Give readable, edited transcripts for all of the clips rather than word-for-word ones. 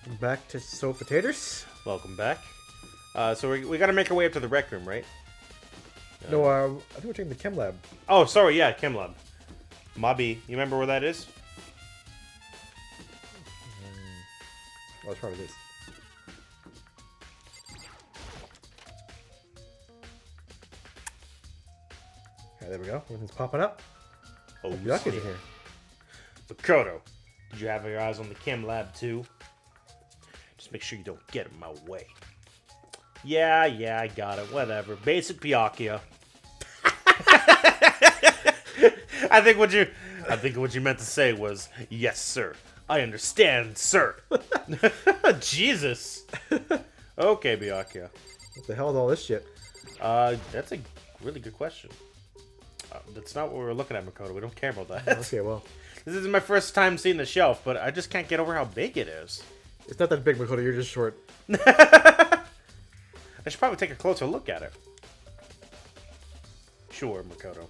Welcome back to Taters. Welcome back. So we got to make our way up to the rec room, right? No, I think we're taking the chem lab. Oh, sorry, yeah, Chem Lab. Mobby, you remember where that is? Oh, it's probably this. Okay, there we go. Everything's popping up. Oh, Yucky's in here. Makoto, did you have your eyes on the Chem Lab too? Just make sure you don't get in my way. Yeah, I got it. Whatever. Basic Byakuya. I think what you meant to say was, yes, sir. I understand, sir. Jesus. Okay, Byakuya. What the hell is all this shit? That's a really good question. That's not what we were looking at, Makoto. We don't care about that. Okay, well. This is my first time seeing the shelf, but I just can't get over how big it is. It's not that big, Makoto. You're just short. I should probably take a closer look at it. Sure, Makoto.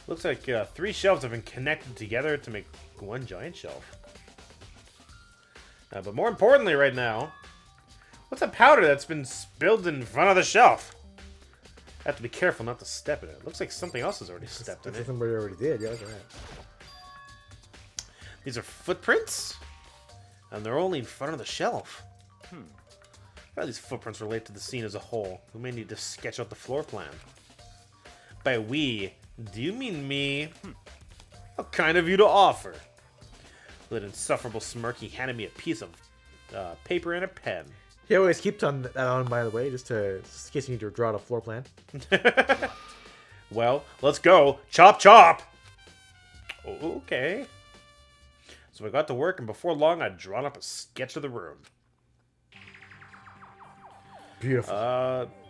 Looks like 3 shelves have been connected together to make one giant shelf. But more importantly right now, what's a powder that's been spilled in front of the shelf? I have to be careful not to step in it. Looks like something else has already stepped in it. Somebody already did. Yeah, that's right. These are footprints? And they're only in front of the shelf. How do these footprints relate to the scene as a whole? We may need to sketch out the floor plan. By we, do you mean me? What kind of you to offer? With an insufferable smirk, he handed me a piece of paper and a pen. He always keeps that on, by the way, just in case you need to draw out a floor plan. Well, let's go. Chop, chop! Okay. So I got to work, and before long, I'd drawn up a sketch of the room. Beautiful.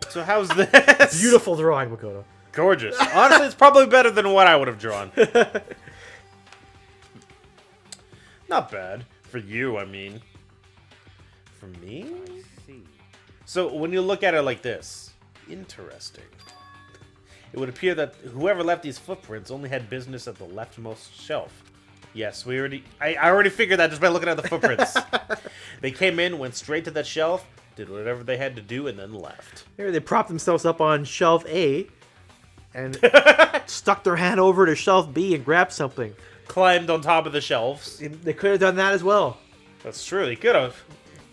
So how's this? Beautiful drawing, Makoto. Gorgeous. Honestly, it's probably better than what I would have drawn. Not bad. For you, I mean. For me? So, when you look at it like this, interesting. It would appear that whoever left these footprints only had business at the leftmost shelf. Yes, I already figured that just by looking at the footprints. They came in, went straight to that shelf, did whatever they had to do, and then left. Maybe they propped themselves up on shelf A and stuck their hand over to shelf B and grabbed something. Climbed on top of the shelves. They could have done that as well. That's true, they could have.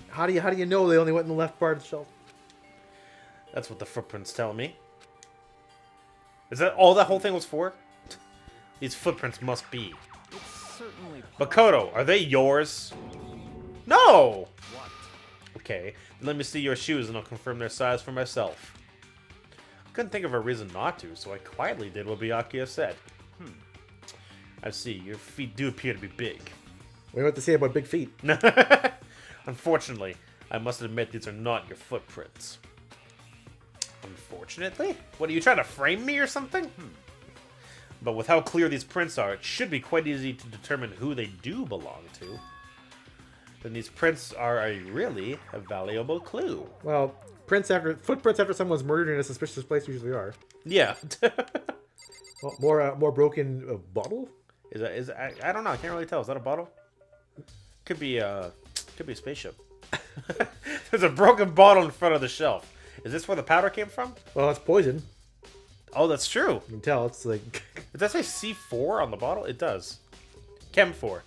How do you know they only went in the left part of the shelf? That's what the footprints tell me. Is that all that whole thing was for? These footprints must be. Makoto, are they yours? No! What? Okay, then let me see your shoes and I'll confirm their size for myself. I couldn't think of a reason not to, so I quietly did what Byakuya said. I see, your feet do appear to be big. What do you have to say about big feet? Unfortunately, I must admit these are not your footprints. Unfortunately? What, are you trying to frame me or something? But with how clear these prints are, it should be quite easy to determine who they do belong to. Then these prints are a valuable clue. Well, footprints after someone's murdered in a suspicious place usually are. Yeah. Well, more broken bottle? I don't know. I can't really tell. Is that a bottle? Could be a spaceship. There's a broken bottle in front of the shelf. Is this where the powder came from? Well, it's poison. Oh, that's true. You can tell. It's like... Does that say C4 on the bottle? It does. Chem 4.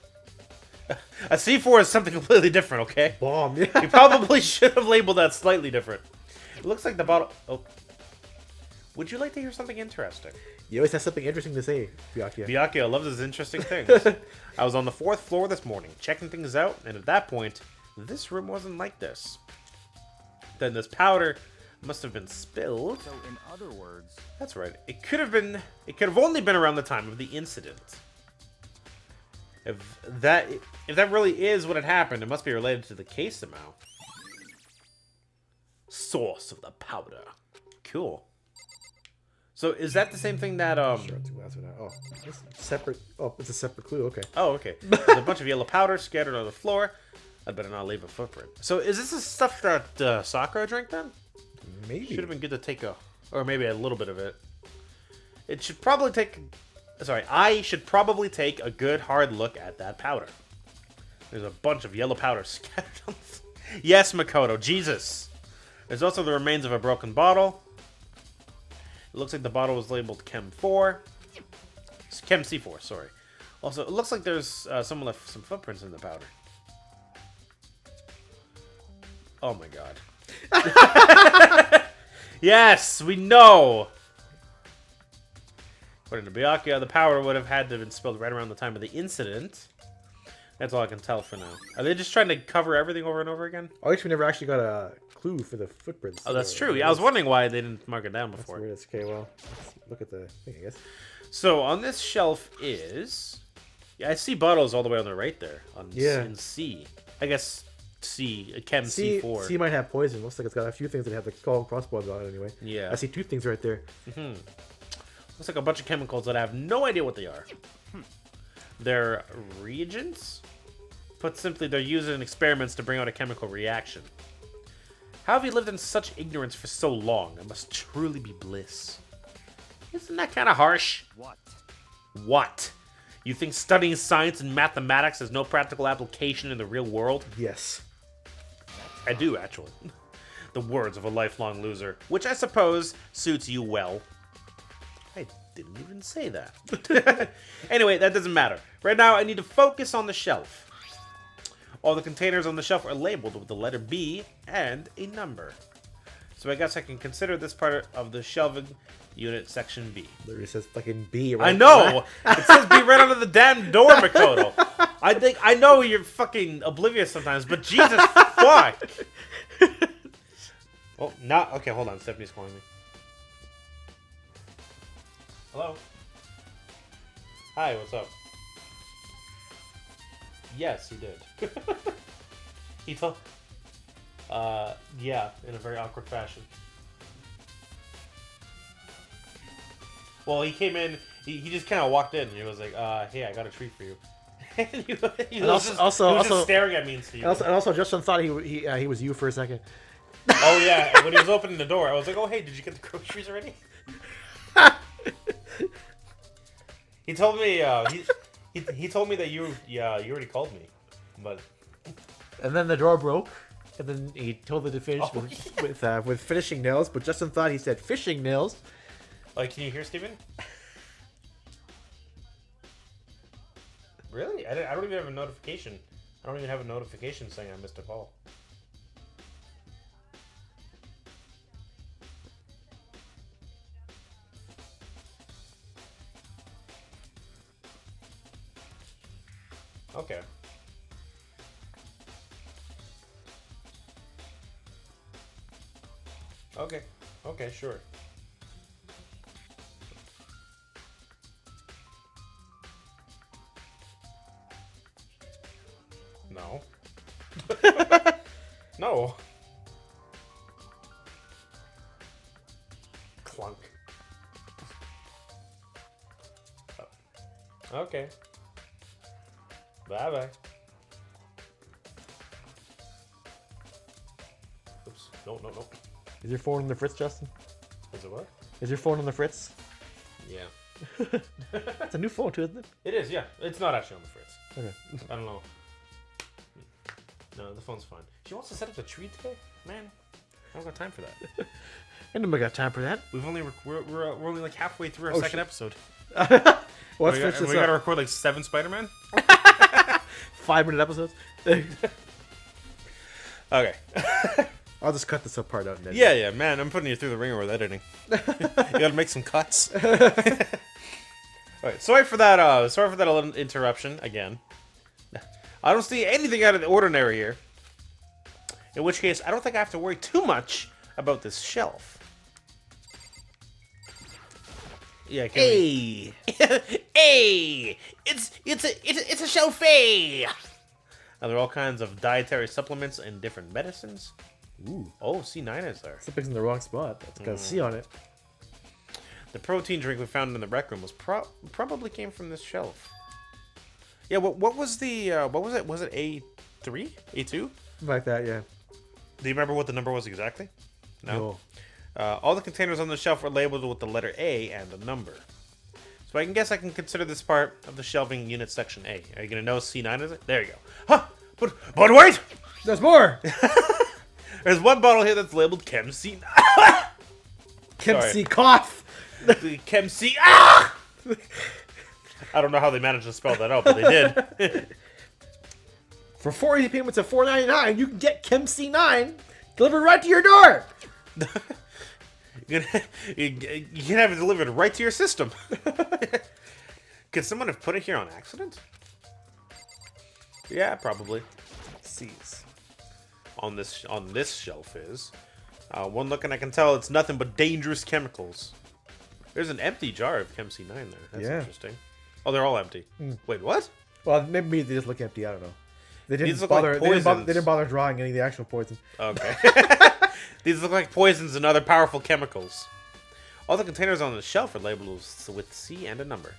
A C4 is something completely different, okay? Bomb, yeah. You probably should have labeled that slightly different. It looks like the bottle... Oh. Would you like to hear something interesting? You always have something interesting to say, Byakuya. Byakuya loves his interesting things. I was on the 4th floor this morning, checking things out, and at that point, this room wasn't like this. Then this powder must have been spilled. So, in other words... That's right. It could have only been around the time of the incident. If that really is what had happened, it must be related to the case somehow. Source of the powder. Cool. So is that the same thing that Oh, it's separate. Oh, it's a separate clue. Okay. Oh, okay. There's a bunch of yellow powder scattered on the floor. I'd better not leave a footprint. So is this the stuff that Sakura drank then? Maybe. Should have been good to take or maybe a little bit of it. It should probably take... Sorry, I should probably take a good hard look at that powder. There's a bunch of yellow powder scattered on the floor. Yes, Makoto, Jesus. There's also the remains of a broken bottle. It looks like the bottle was labeled Chem 4. Chem C4, sorry. Also, it looks like there's someone left some footprints in the powder. Oh my god. Yes, we know! According to Byakuya, the powder would have had to have been spilled right around the time of the incident. That's all I can tell for now. Are they just trying to cover everything over and over again? Oh, actually, we never actually got a clue for the footprints. Oh, that's true. Yeah, I was wondering why they didn't mark it down before. That's weird. Okay, well, let's look at the thing, I guess. So, on this shelf is... Yeah, I see bottles all the way on the right there. In C. I guess C, Chem C4. C might have poison. Looks like it's got a few things that have the call crossbones on it anyway. Yeah. I see 2 things right there. Looks like a bunch of chemicals that I have no idea what they are. They're reagents? Put simply, they're used in experiments to bring out a chemical reaction. How have you lived in such ignorance for so long? It must truly be bliss. Isn't that kind of harsh? What? You think studying science and mathematics has no practical application in the real world? Yes. I do, actually. The words of a lifelong loser, which I suppose suits you well. I didn't even say that. Anyway, that doesn't matter. Right now, I need to focus on the shelf. All the containers on the shelf are labeled with the letter B and a number. So I guess I can consider this part of the shelving unit section B. Literally says fucking B right I know! It says B right under the damn door, Makoto. I know you're fucking oblivious sometimes, but Jesus fuck! Oh, not... Okay, hold on. Stephanie's calling me. Hello? Hi, what's up? Yes, he did. He told... yeah, in a very awkward fashion. Well, he came in, he just kind of walked in, and he was like, hey, I got a treat for you. And he was just staring at me and Steve. And also, Justin thought he was you for a second. Oh, yeah, when he was opening the door, I was like, oh, hey, did you get the groceries already? He told me, he told me that you already called me, but... And then the door broke, and then he told her to finish with finishing nails, but Justin thought he said fishing nails. Like, can you hear Steven? Really? I don't even have a notification. I don't even have a notification saying I missed a call. Okay. Okay. Okay, sure. No. No. Clunk. Oh. Okay. Bye-bye. Oops. No. Is your phone on the fritz, Justin? Is it what? Is your phone on the fritz? Yeah. It's a new phone too, isn't it? It is, yeah. It's not actually on the fritz. Okay. I don't know. No, the phone's fine. She wants to set up the tree today? Man, I don't got time for that. I never got time for that. We're only like halfway through our second episode. Well, let's finish this we up. gotta record like 7 Spider-Man? 5-minute episodes. Okay. I'll just cut this up part out. Yeah, man. I'm putting you through the ringer with editing. You gotta make some cuts. Alright, sorry for that little interruption again. I don't see anything out of the ordinary here. In which case, I don't think I have to worry too much about this shelf. Yeah, Hey! Hey! It's a shelf, hey! Now, there are all kinds of dietary supplements and different medicines. Ooh. Oh, C9 is there. Something's in the wrong spot. That's got a C on it. The protein drink we found in the rec room was probably came from this shelf. Yeah, what was the what was it? Was it A3? A2? Something like that, yeah. Do you remember what the number was exactly? No. All the containers on the shelf were labeled with the letter A and a number. So I can consider this part of the shelving unit section A. Are you gonna know C9 is it? There you go. Huh! But wait! There's more! There's one bottle here that's labeled Chem C. Chem C cough! Chem C. Ah! I don't know how they managed to spell that out, but they did. For 4 easy payments of $4.99, you can get Chem C9 delivered right to your door! You can have it delivered right to your system. Could someone have put it here on accident? Yeah, probably. C's. On this shelf is one look and I can tell it's nothing but dangerous chemicals. There's an empty jar of Chem C9 there. That's interesting. Oh, they're all empty. Wait, what? Well, maybe they just look empty. I don't know. They These didn't look bother. like They didn't bother drawing any of the actual poisons. Okay. These look like poisons and other powerful chemicals. All the containers on the shelf are labeled with C and a number.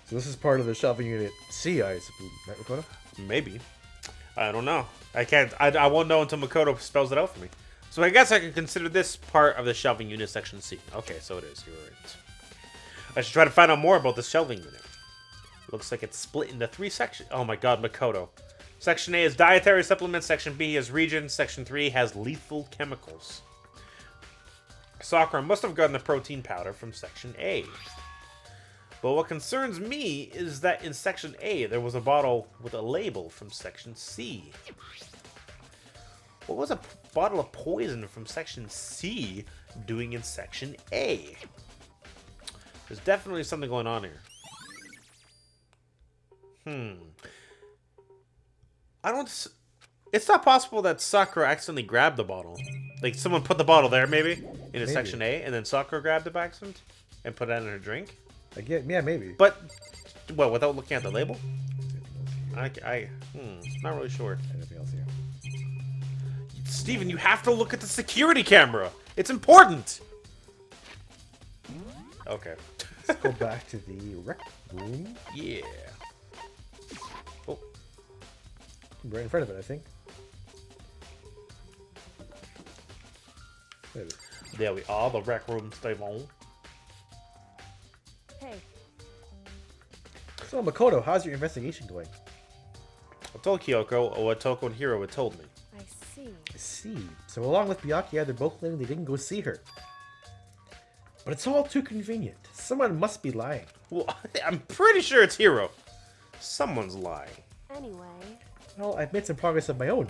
So this is part of the shelving unit C, I suppose. Right, Makoto? Maybe. I don't know. I can't. I won't know until Makoto spells it out for me. So I guess I can consider this part of the shelving unit section C. Okay, so it is. You're right. I should try to find out more about the shelving unit. Looks like it's split into 3 sections. Oh my god, Makoto. Section A is dietary supplements, Section B is regions, Section 3 has lethal chemicals. Sakura must have gotten the protein powder from Section A. But what concerns me is that in Section A, there was a bottle with a label from Section C. What was a bottle of poison from Section C doing in Section A? There's definitely something going on here. It's not possible that Sakura accidentally grabbed the bottle. Like, someone put the bottle there, maybe, in a Section A, and then Sakura grabbed it by accident and put it in her drink? Yeah, maybe. But, what, without looking at the label? Not really sure. Anything else here? Steven, you have to look at the security camera! It's important! Okay. Let's go back to the rec room. Yeah. Oh. Right in front of it, I think. There we are, the rec room, Steven. Hey. So, Makoto, how's your investigation going? I told Kyoko what Toko and Hiro had told me. I see. I see. So, along with Byakuya, they're both claiming they didn't go see her. But it's all too convenient. Someone must be lying. Well, I'm pretty sure it's Hiro. Someone's lying. Anyway. Well, I've made some progress of my own.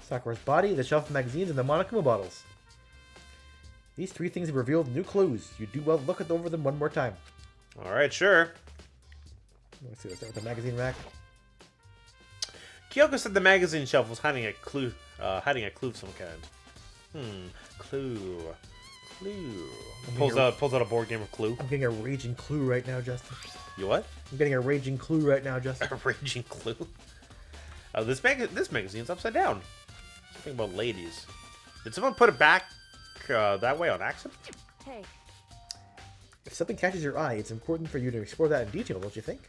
Sakura's body, the shelf of magazines, and the Monokuma bottles. These 3 things have revealed new clues. You do well to look over them one more time. Alright, sure. Let's see, let's start with the magazine rack. Kyoko said the magazine shelf was hiding a clue of some kind. Clue. Pulls out a board game of Clue. I'm getting a raging clue right now, Justin. You what? I'm getting a raging clue right now, Justin. A raging clue? This magazine's upside down. Something about ladies. Did someone put it back that way on accident? Hey. If something catches your eye, it's important for you to explore that in detail, don't you think?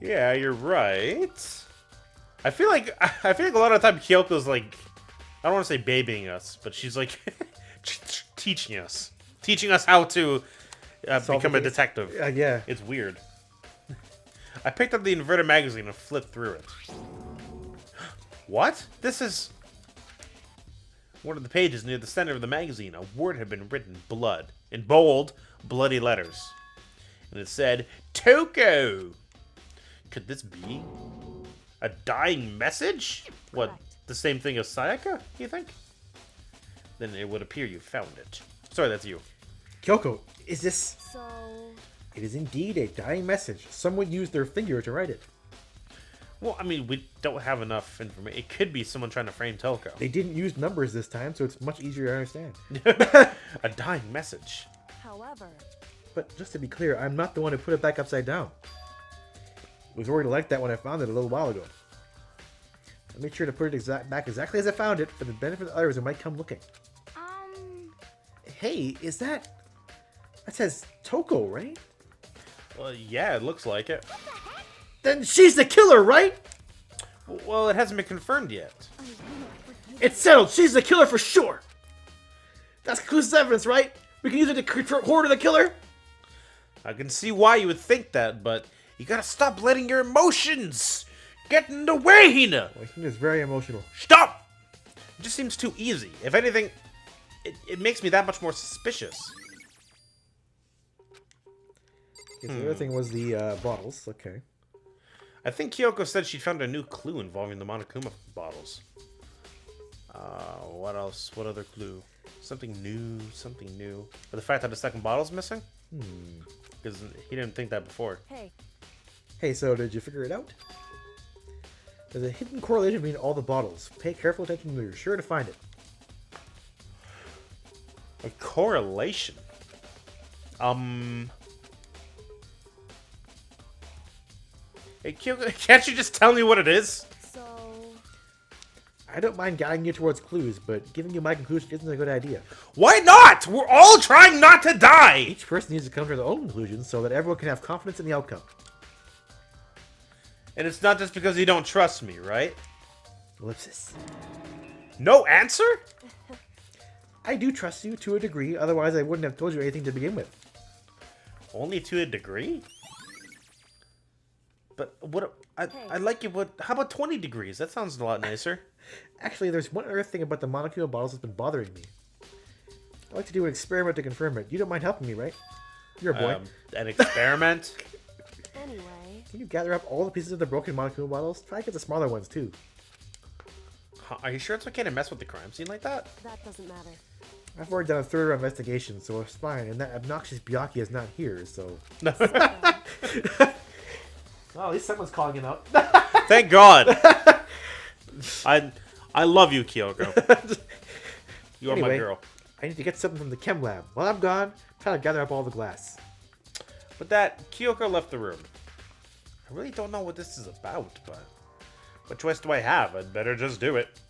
Yeah, you're right. I feel like a lot of the time Kyoko's like, I don't want to say babying us, but she's like teaching us how to become a detective. Yeah. It's weird. I picked up the inverted magazine and flipped through it. What? This is one of the pages near the center of the magazine. A word had been written, blood, in bold, bloody letters. And it said, Toko! Could this be a dying message? What, Correct. the same thing as Sayaka, you think? Then it would appear you found it. Sorry, that's you. Kyoko, is this... So... It is indeed a dying message. Someone used their finger to write it. Well, I mean, we don't have enough information. It could be someone trying to frame Toko. They didn't use numbers this time, so it's much easier to understand. A dying message. However... But just to be clear, I'm not the one who put it back upside down. It was already like that when I found it a little while ago. I made sure to put it back exactly as I found it for the benefit of others who might come looking. Hey, is that... That says Toko, right? Well, yeah, it looks like it. Then she's the killer, right? Well, it hasn't been confirmed yet. It's settled. She's the killer for sure. That's conclusive evidence, right? We can use it to corner the killer? I can see why you would think that, but you gotta stop letting your emotions Get in the way, Hina! Well, Hina's very emotional. Stop! It just seems too easy. If anything, it makes me that much more suspicious. Okay, so the other thing was the bottles. Okay. I think Kyoko said she found a new clue involving the Monokuma bottles. What else? What other clue? Something new, something new. But the fact that the second bottle's missing? Because he didn't think that before. Hey, so did you figure it out? There's a hidden correlation between all the bottles. Pay careful attention and you're sure to find it. A correlation? Hey, Kyoko, can't you just tell me what it is? I don't mind guiding you towards clues, but giving you my conclusion isn't a good idea. Why not? We're all trying not to die! Each person needs to come to their own conclusions so that everyone can have confidence in the outcome. And it's not just because you don't trust me, right? Ellipsis. No answer? I do trust you to a degree, otherwise I wouldn't have told you anything to begin with. Only to a degree? But what... I like it, but how about 20 degrees? That sounds a lot nicer. Actually, there's one other thing about the Monokuma bottles that's been bothering me. I'd like to do an experiment to confirm it. You don't mind helping me, right? You're a boy. An experiment? Anyway. Can you gather up all the pieces of the broken Monokuma bottles? Try to get the smaller ones, too. Are you sure it's okay to mess with the crime scene like that? That doesn't matter. I've already done a thorough investigation, so it's fine, and that obnoxious Byakuya is not here, so... Well, at least someone's calling him out. Thank God! I love you, Kyoko. You are my girl. I need to get something from the chem lab. While I'm gone, try to gather up all the glass. With that, Kyoko left the room. I really don't know what this is about, but... what choice do I have? I'd better just do it.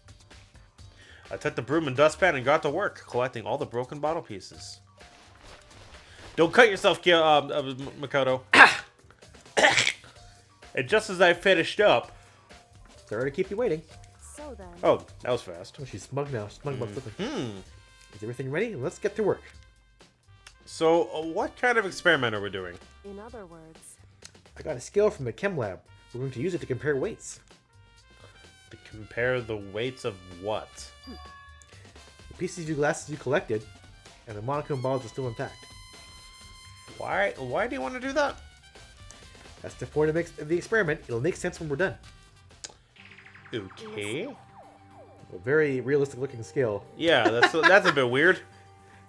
I took the broom and dustpan and got to work, collecting all the broken bottle pieces. Don't cut yourself, Makoto. And just as I finished up... Sorry to keep you waiting. So then... Oh, that was fast. Oh, she's smug now. Smug about something. Is everything ready? Let's get to work. So, what kind of experiment are we doing? In other words... I got a scale from the chem lab. We're going to use it to compare weights. To compare the weights of what? The pieces of glasses you collected, and the Monokuma bottles are still intact. Why do you want to do that? That's the point of the experiment. It'll make sense when we're done. Okay. A very realistic looking scale. Yeah, that's a bit weird.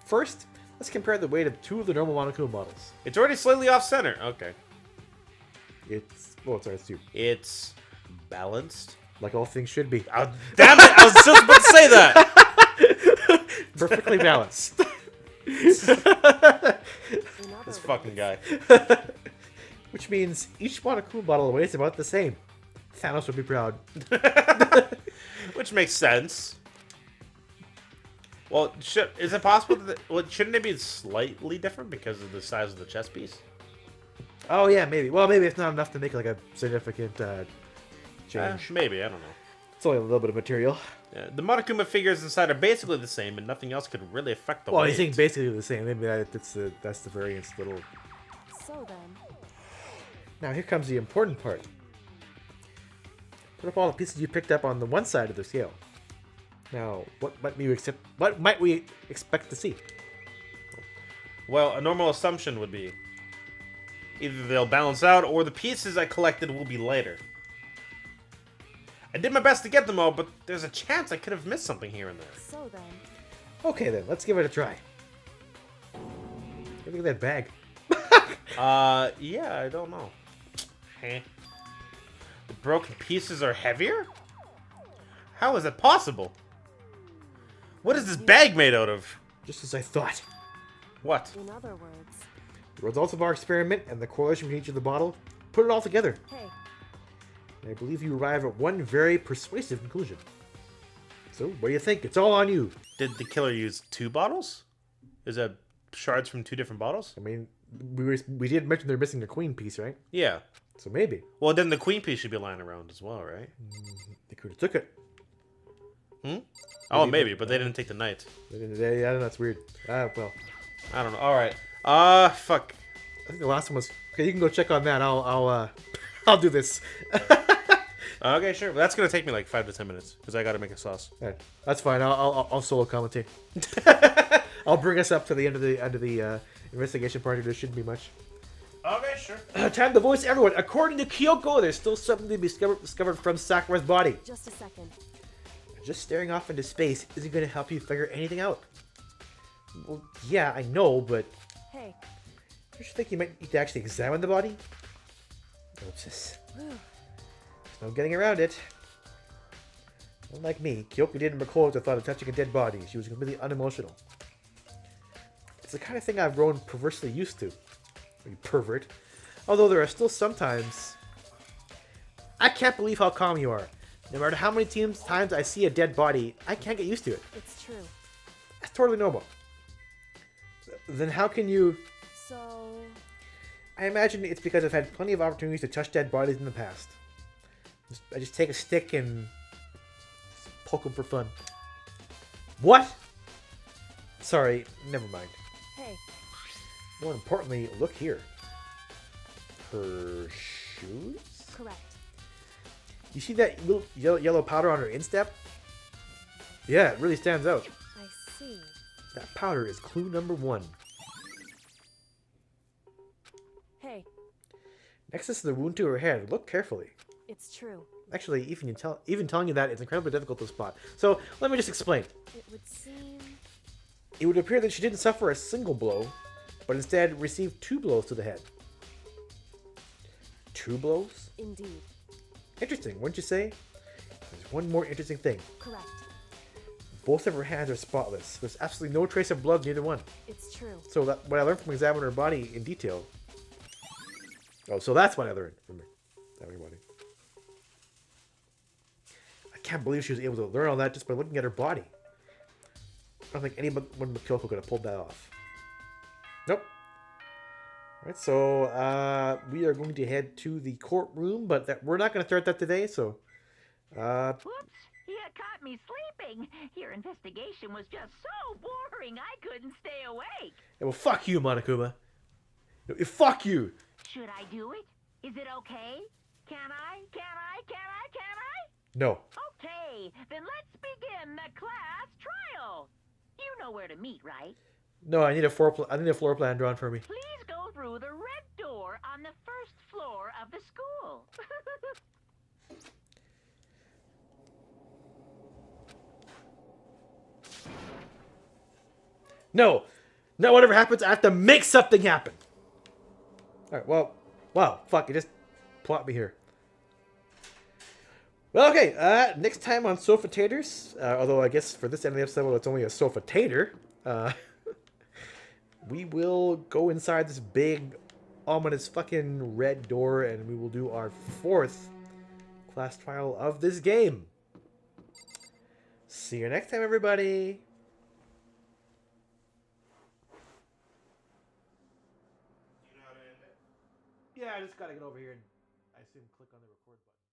First, let's compare the weight of two of the normal Monokuma bottles. It's already slightly off center. Okay. It's... oh, sorry, it's two. It's balanced. Like all things should be. Oh, damn it! I was just about to say that! Perfectly balanced. This fucking guy. Which means each Monokuma bottle weighs about the same. Thanos would be proud. Which makes sense. Well, is it possible that... well, shouldn't it be slightly different because of the size of the chess piece? Oh, yeah, maybe. Well, maybe it's not enough to make like a significant change. Maybe, I don't know. It's only a little bit of material. Yeah, the Monokuma figures inside are basically the same, and nothing else could really affect the weight. Well, you think basically the same. Maybe that's the variance little. So then... Now here comes the important part. Put up all the pieces you picked up on the one side of the scale. Now, what might we expect to see? Well, a normal assumption would be either they'll balance out, or the pieces I collected will be lighter. I did my best to get them all, but there's a chance I could have missed something here and there. So then... Okay then, let's give it a try. Look at that bag. Yeah, I don't know. Heh. The broken pieces are heavier? How is it possible? What is this bag made out of? Just as I thought. What? In other words... The results of our experiment and the correlation between each of the bottle, put it all together. Hey. And I believe you arrive at one very persuasive conclusion. So, what do you think? It's all on you. Did the killer use 2 bottles? Is that shards from 2 different bottles? I mean, we did mention they're missing a queen piece, right? Yeah. So maybe. Well, then the queen piece should be lying around as well, right? They could have took it. Oh, maybe, but they didn't take the knight. I don't know, that's weird. Well. I don't know. All right. Fuck. I think the last one was... Okay, you can go check on that. I'll do this. Okay, sure. But that's gonna take me like 5 to 10 minutes because I gotta make a sauce. Alright, that's fine. I'll solo commentate. I'll bring us up to the end of the investigation part. There shouldn't be much. Okay, sure. Time to voice everyone. According to Kyoko, there's still something to be discovered from Sakura's body. Just a second. Just staring off into space isn't going to help you figure anything out. Well, yeah, I know, but Hey. don't you think you might need to actually examine the body? No, it's just... Whew. There's no getting around it. Unlike me, Kyoko didn't recall the thought of touching a dead body. She was completely unemotional. It's the kind of thing I've grown perversely used to. You pervert. Although there are still sometimes... I can't believe how calm you are. No matter how many times I see a dead body, I can't get used to it. It's true. That's totally normal. Then how can you... So... I imagine it's because I've had plenty of opportunities to touch dead bodies in the past. I just take a stick and poke them for fun. What? Sorry, never mind. Hey. More importantly, look here. Her shoes? Correct. You see that little yellow powder on her instep? Yeah, it really stands out. I see. That powder is clue number 1. Hey. Next is the wound to her head. Look carefully. It's true. Actually, even telling you that, it's incredibly difficult to spot. So, let me just explain. It would seem... It would appear that she didn't suffer a single blow, but instead received 2 blows to the head. 2 blows? Indeed. Interesting, wouldn't you say? There's one more interesting thing. Correct. Both of her hands are spotless. There's absolutely no trace of blood in either one. It's true. So what I learned from examining her body in detail... Oh, so that's what I learned from examining her body. I can't believe she was able to learn all that just by looking at her body. I don't think anyone but Kyoko could have pulled that off. Nope. Alright, so we are going to head to the courtroom, but we're not going to start that today, so... Whoops! You caught me sleeping. Your investigation was just so boring I couldn't stay awake. Yeah, well, fuck you, Monokuma. Fuck you! Should I do it? Is it okay? Can I? No. Okay, then let's begin the class trial. You know where to meet, right? No, I need a floor plan drawn for me. Please go through the red door on the first floor of the school. No! No, whatever happens, I have to make something happen! Alright, well... Wow, fuck, you just plot me here. Well, okay, next time on Sofa Taters, although I guess for this end of the episode, well, it's only a Sofa Tater, we will go inside this big, ominous fucking red door, and we will do our 4th class trial of this game. See you next time, everybody! Yeah, I just gotta get over here and I assume click on the record button.